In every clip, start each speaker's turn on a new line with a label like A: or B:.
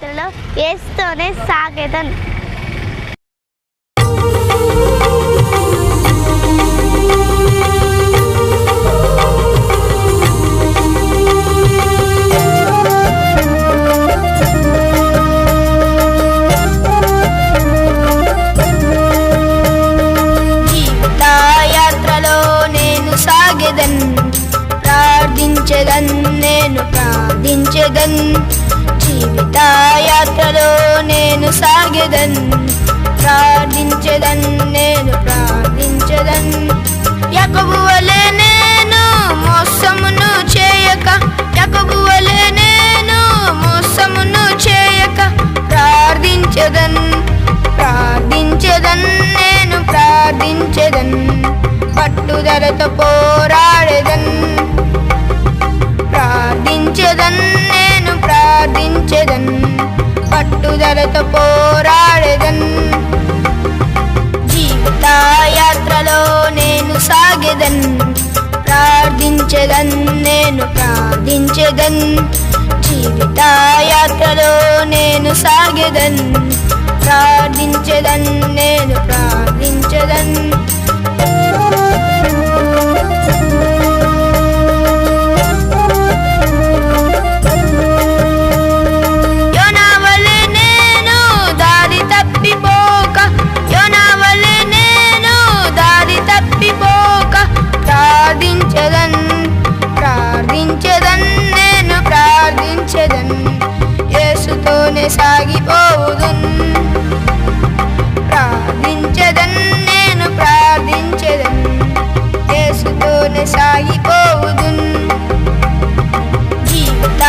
A: యాత్రలో యేసుతోనే సాగెదను.
B: ప్రార్థించెదన్ నేను ప్రార్థించెదన్ జీవిత యాత్రలో నేను సాగెదన్ ప్రార్థించెదన్ నేను ప్రార్థించెదన్ యాకోబు వలె నేను మోసమును చేయక యాకోబు వలె నేను మోసమును చేయక ప్రార్థించెదన్ ప్రార్థించెదన్ నేను ప్రార్థించెదన్ పట్టుదలతో పోరాడెదన్ ప్రార్థించెదన్ నేను ప్రార్థించెదన్ పట్టుదలతో పోరాడెదన్ జీవిత యాత్రలో నేను సాగెదన్ ప్రార్థించెదన్ నేను ప్రార్థించెదన్ జీవిత యాత్రలో నేను సాగెదన్ ప్రార్థించెదన్ నేను ప్రార్థించెదన్ యేసుతోనే సాగిపోవుదున్ ప్రార్థించెదన్ నేను ప్రార్థించెదన్ యేసుతోనే సాగిపోవుదున్ జీవిత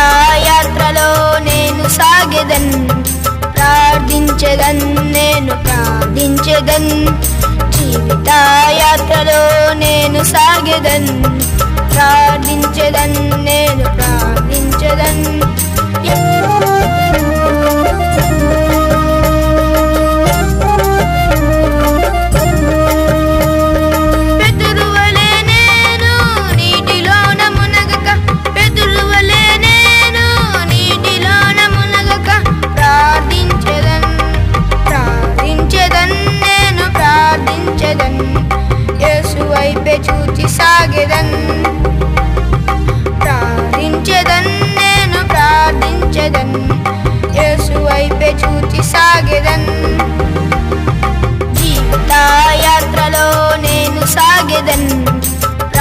B: యాత్రలో నేను సాగెదన్ ప్రార్థించెదన్ నేను ప్రార్థించెదన్ జీవిత యాత్రలో నేను సాగెదన్ ప్రార్థించెదన్ నేను